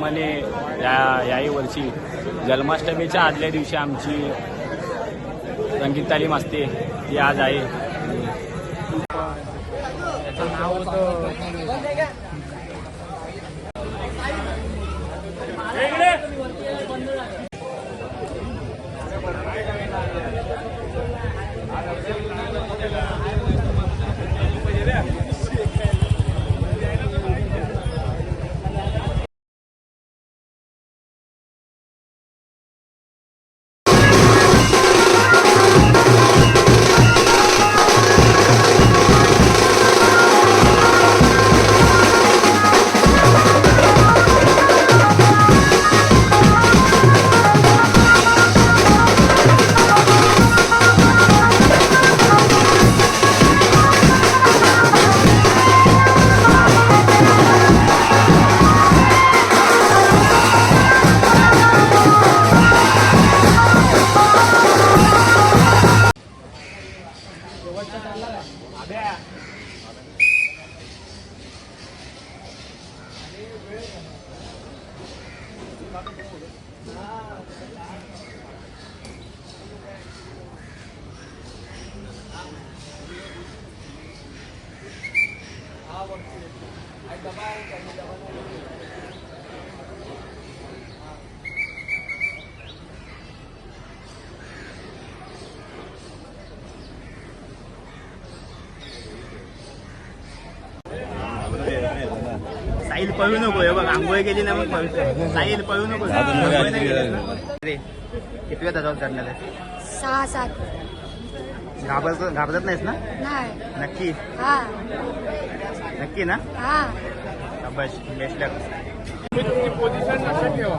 त्याचप्रमाणे याही वर्षी जन्माष्टमीच्या आदल्या दिवशी आमची संगीत तालीम असते ती आज आहे. त्याचं नाव होतं साहिल पळू नको. हे बघ आंघोळ गेली ना मग पळतो. साहिल पळू नको. किती वेळा जाऊन करणार आहे? 6-7. घाबरत नाहीस ना? नाही. नक्की? हा. नक्की ना? हा. बस बेस्ट लक. पोझिशन लक्षात ठेवा.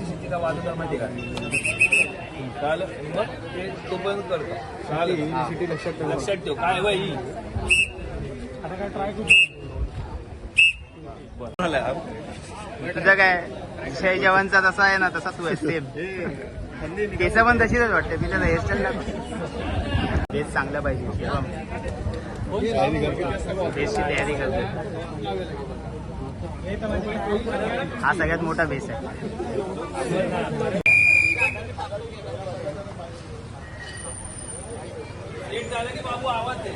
शेतीचा वाद माहिती का काल मग ते तो बंद करतो. सिटी लक्षात ठेव. काय बाई आता काय ट्राय करू. तुझं काय विषय जेवणचा तसा आहे ना तसा तू आहे सेम. केस पण तशीच वाटते तिला हेअरस्टाईल बेस चांगला पाहिजे. बेसची तयारी करते. हा सगळ्यात मोठा बेस आहे. बाबू आवाज दे.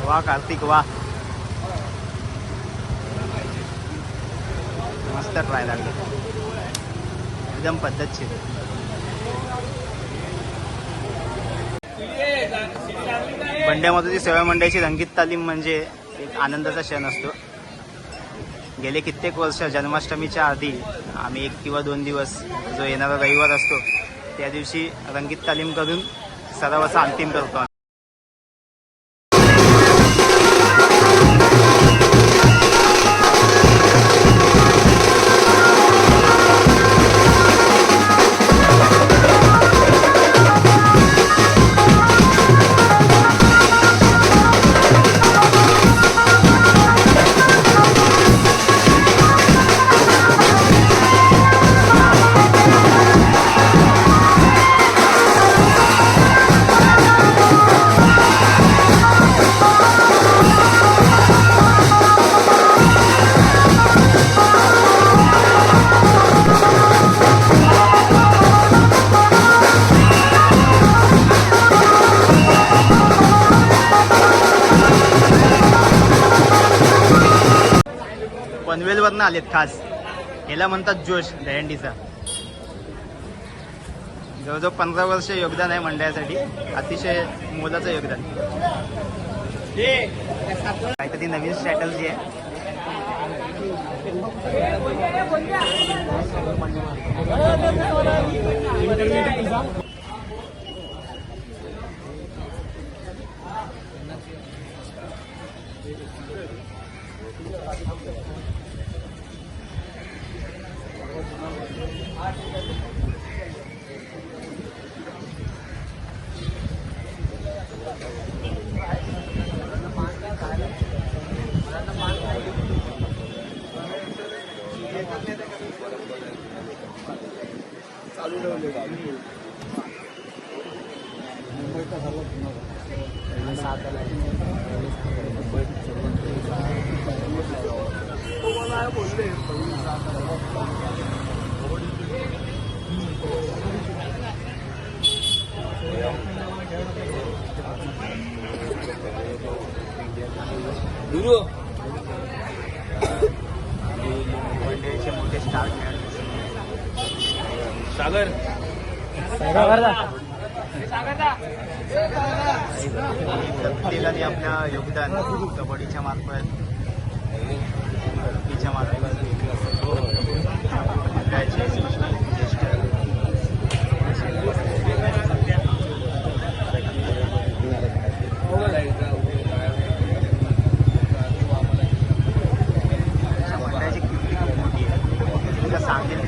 वाह कार्तिक वाह. मस्त ट्राय लागले एकदम पद्धतशीर. बंड्या माताची सेवा मंडळाची रंगीत तालीम म्हणजे एक आनंदाचा क्षण असतो. गेले कित्येक वर्ष जन्माष्टमीच्या आधी आम्ही 1 किंवा 2 दिवस जो येणारा रविवार असतो त्या दिवशी रंगीत तालीम करून सरावाचा अंतिम करतो. पनवेलवरनं आलेत खास. याला म्हणतात जोश दहीहंडीचा. जवळजवळ 15 वर्ष योगदान आहे मंडळासाठी. अतिशय मोलाचं योगदान. काहीतरी नवीन स्ट्रॅटर्जी आहे. मोठे स्टार सागर प्रत्येकाने आपल्या योगदान कबड्डीच्या मार्फत हॉकीच्या मार्फत ज्येष्ठ मंडळाची कीर्ती खूप मोठी आहे. तुला सांगेल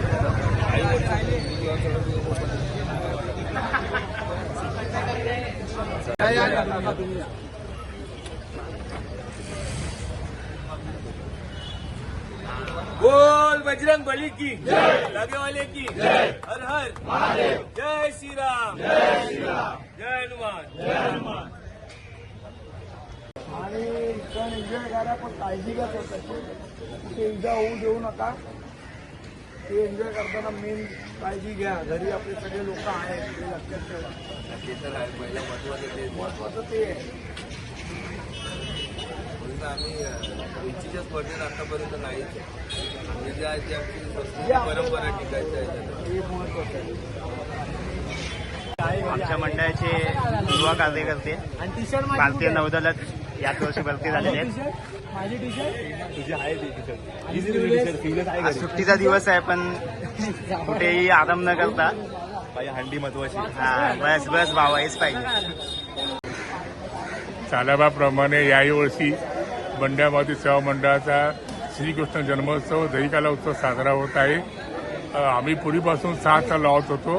बोल बजरंग बली की लगे वाले की हर हर महादेव. जय श्री राम. जय हनुमान. आणि सण एन्जॉय करा, पण काळजी घ्या स्वतःची. कुठे इजा होऊ देऊ नका. ते एन्जॉय करताना मेन काळजी घ्या. घरी आपले सगळे लोक आहेत ते लक्षात ठेवा. ते तर आहे. पहिलं महत्वाचं ते आहे. आम्ही उंचीच्या स्पर्धेत आतापर्यंत नाहीच. म्हणजे आमची परंपरा टिकायची आहे. हे महत्वाचं आहे. आमच्या मंडळाचे युवा कार्यकर्ते भारतीय नौदलात याच वर्षी भरती झालेले आहेत. माझी टी शर्ट आज सुट्टीचा दिवस आहे पण कुठेही आराम न करता हंडी महत्वाची. हा बस बस भावा हेच पाहिजे. सालाबाप्रमाणे याही वर्षी बंड्यामाती सेवा मंडळाचा श्रीकृष्ण जन्मोत्सव दहीकाला उत्सव साजरा होत आहे. आम्ही पूर्वीपासून 6 ताल लावत होतो.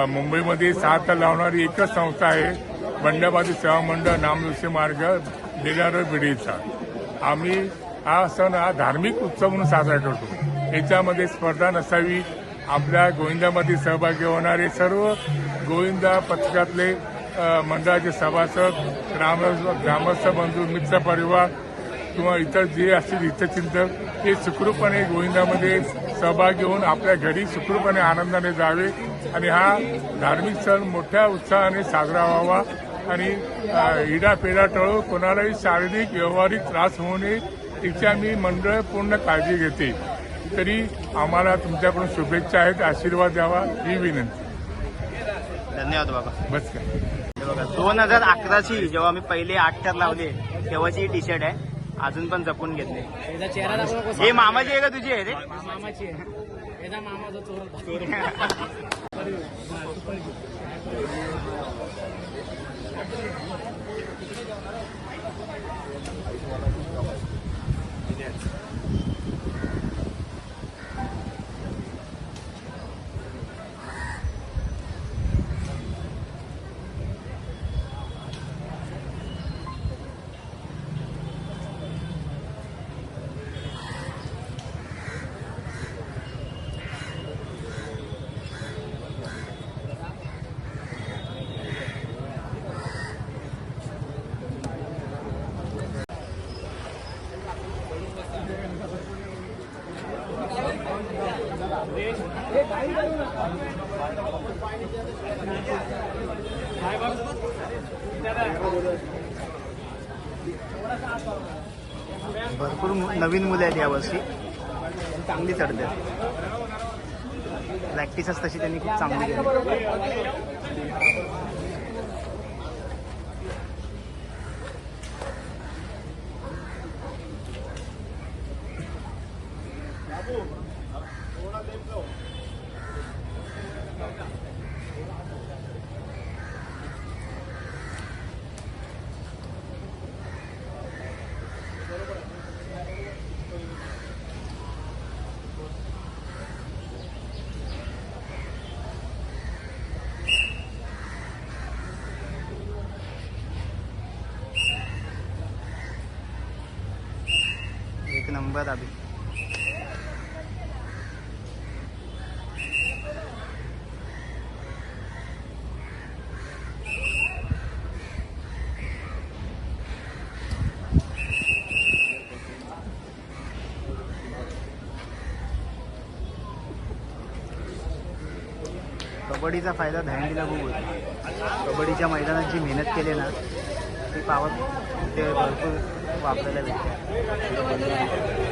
मुंबईमध्ये 6 ताल लावणारी एकच संस्था आहे बंड्यामाती सेवा मंडळ नामदुष्य मार्ग देणारं बिडीचा. आम्ही हा सण हा धार्मिक उत्सव म्हणून साजरा करतो. याच्यामध्ये स्पर्धा नसावी. आपल्या गोविंदामध्ये सहभागी होणारे सर्व गोविंदा पथकातले मंडळाचे सभासद ग्रामस्थ बंधू मित्र परिवार किंवा इतर जे असतील हितचिंतक ते सुखरूपपणे गोविंदामध्ये सहभागी होऊन आपल्या घरी सुखरूपपणे आनंदाने जावे आणि हा धार्मिक सण मोठ्या उत्साहाने साजरा व्हावा आणि इडापेडा टळो कोणालाही शारीरिक व्यावहारिक त्रास होऊ नये याची आम्ही मंडळ पूर्ण काळजी घेते. तरी आम्हाला तुमच्याकडून शुभेच्छा आहेत. आशीर्वाद द्यावा ही विनंती. धन्यवाद बाबा. बस काय बघा 2011ची जेव्हा मी पहिले 8 लावले तेव्हाची टी शर्ट आहे. अजून पण जपून घेतले. त्याचा चेहरा दाखवू नको. हे मामाची आहे का तुझी आहे रे? मामाची आहे. याचा मामा जो चोर भरपूर नवीन मुलं आहेत यावर्षी, चांगली चढतात. प्रॅक्टिसच तशी त्यांनी खूप चांगली केली. एक नंबर अभि. कबड्डीचा फायदा दहीहंडीला खूप होतो. कबड्डीच्या मैदानात जी मेहनत केली ना ती पावत ते भरपूर वापरायला भेटते.